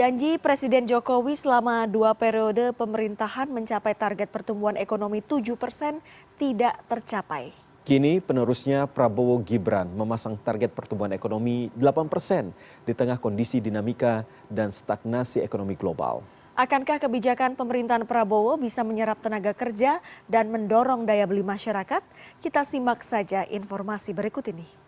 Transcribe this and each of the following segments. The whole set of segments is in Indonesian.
Janji Presiden Jokowi selama 2 periode pemerintahan mencapai target pertumbuhan ekonomi 7% tidak tercapai. Kini penerusnya Prabowo Gibran memasang target pertumbuhan ekonomi 8% di tengah kondisi dinamika dan stagnasi ekonomi global. Akankah kebijakan pemerintahan Prabowo bisa menyerap tenaga kerja dan mendorong daya beli masyarakat? Kita simak saja informasi berikut ini.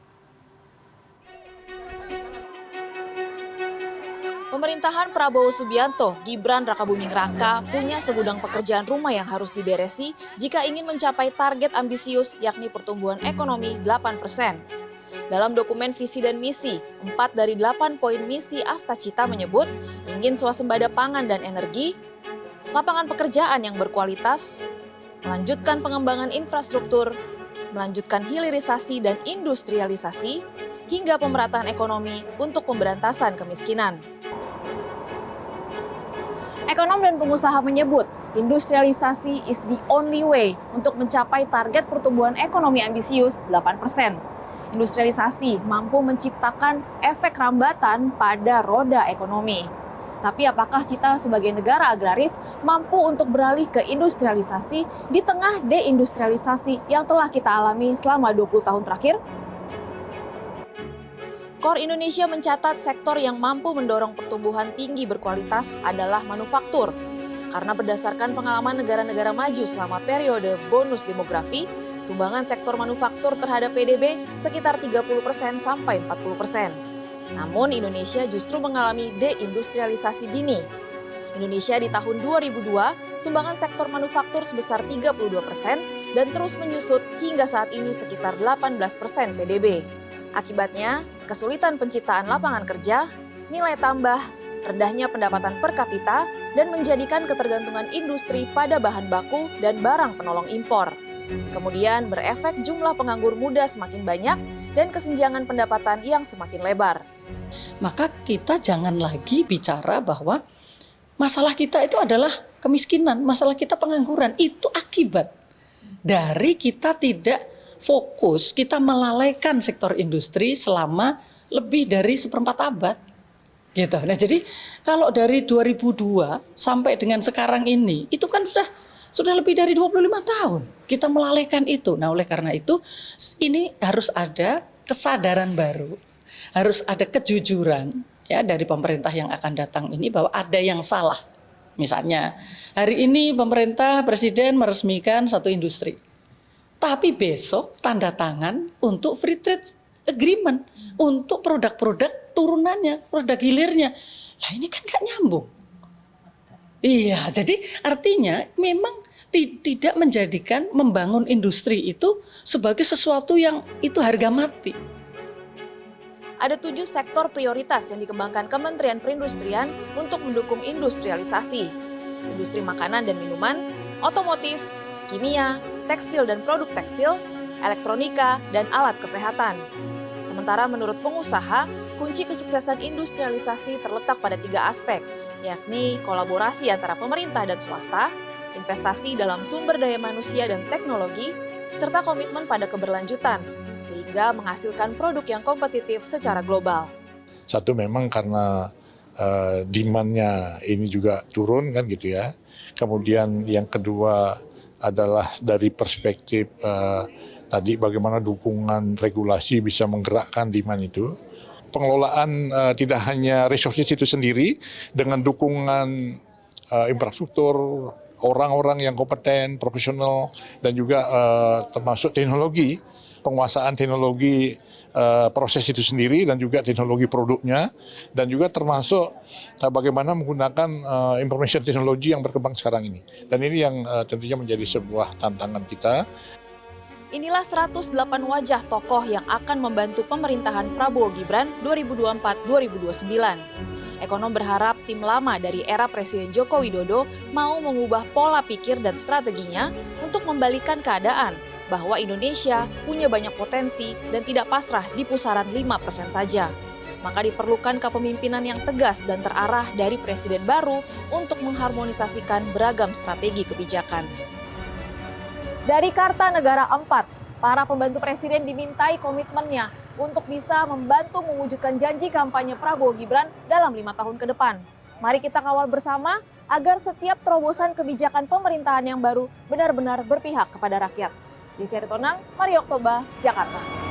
Pemerintahan Prabowo Subianto, Gibran Rakabuming Raka punya segudang pekerjaan rumah yang harus diberesi jika ingin mencapai target ambisius yakni pertumbuhan ekonomi 8%. Dalam dokumen visi dan misi, 4 dari 8 poin misi Astacita menyebut ingin swasembada pangan dan energi, lapangan pekerjaan yang berkualitas, melanjutkan pengembangan infrastruktur, melanjutkan hilirisasi dan industrialisasi, hingga pemerataan ekonomi untuk pemberantasan kemiskinan. Ekonom dan pengusaha menyebut industrialisasi is the only way untuk mencapai target pertumbuhan ekonomi ambisius 8%. Industrialisasi mampu menciptakan efek rambatan pada roda ekonomi. Tapi apakah kita sebagai negara agraris mampu untuk beralih ke industrialisasi di tengah deindustrialisasi yang telah kita alami selama 20 tahun terakhir? KOR Indonesia mencatat sektor yang mampu mendorong pertumbuhan tinggi berkualitas adalah manufaktur. Karena berdasarkan pengalaman negara-negara maju selama periode bonus demografi, sumbangan sektor manufaktur terhadap PDB sekitar 30% sampai 40%. Namun Indonesia justru mengalami deindustrialisasi dini. Indonesia di tahun 2002, sumbangan sektor manufaktur sebesar 32% dan terus menyusut hingga saat ini sekitar 18% PDB. Akibatnya, kesulitan penciptaan lapangan kerja, nilai tambah, rendahnya pendapatan per kapita, dan menjadikan ketergantungan industri pada bahan baku dan barang penolong impor. Kemudian berefek jumlah penganggur muda semakin banyak dan kesenjangan pendapatan yang semakin lebar. Maka kita jangan lagi bicara bahwa masalah kita itu adalah kemiskinan, masalah kita pengangguran. Itu akibat dari kita tidak fokus, kita melalaikan sektor industri selama lebih dari 1/4 abad. Gitu. Nah, jadi kalau dari 2002 sampai dengan sekarang ini, itu kan sudah lebih dari 25 tahun kita melalaikan itu. Nah, oleh karena itu ini harus ada kesadaran baru, harus ada kejujuran ya dari pemerintah yang akan datang ini bahwa ada yang salah. Misalnya, hari ini pemerintah presiden meresmikan satu industri. Tapi besok tanda tangan untuk free trade agreement untuk produk-produk turunannya, produk hilirnya. Lah ini kan nggak nyambung. Iya, jadi artinya memang tidak menjadikan membangun industri itu sebagai sesuatu yang itu harga mati. Ada 7 sektor prioritas yang dikembangkan Kementerian Perindustrian untuk mendukung industrialisasi. Industri makanan dan minuman, otomotif, kimia, tekstil dan produk tekstil, elektronika, dan alat kesehatan. Sementara menurut pengusaha, kunci kesuksesan industrialisasi terletak pada 3 aspek, yakni kolaborasi antara pemerintah dan swasta, investasi dalam sumber daya manusia dan teknologi, serta komitmen pada keberlanjutan, sehingga menghasilkan produk yang kompetitif secara global. Satu memang karena demand-nya ini juga turun kan gitu ya. Kemudian yang kedua adalah dari perspektif tadi bagaimana dukungan regulasi bisa menggerakkan demand itu. Pengelolaan tidak hanya resources itu sendiri dengan dukungan infrastruktur, orang-orang yang kompeten, profesional, dan juga termasuk teknologi, penguasaan teknologi proses itu sendiri dan juga teknologi produknya, dan juga termasuk bagaimana menggunakan information technology yang berkembang sekarang ini. Dan ini yang tentunya menjadi sebuah tantangan kita. Inilah 108 wajah tokoh yang akan membantu pemerintahan Prabowo Gibran 2024-2029. Ekonom berharap tim lama dari era Presiden Joko Widodo mau mengubah pola pikir dan strateginya untuk membalikan keadaan bahwa Indonesia punya banyak potensi dan tidak pasrah di pusaran 5% saja. Maka diperlukan kepemimpinan yang tegas dan terarah dari Presiden baru untuk mengharmonisasikan beragam strategi kebijakan. Dari Kartanegara 4, para pembantu Presiden dimintai komitmennya untuk bisa membantu mewujudkan janji kampanye Prabowo Gibran dalam 5 tahun ke depan. Mari kita kawal bersama agar setiap terobosan kebijakan pemerintahan yang baru benar-benar berpihak kepada rakyat. Desy Aritonang, Mario Oktober, Jakarta.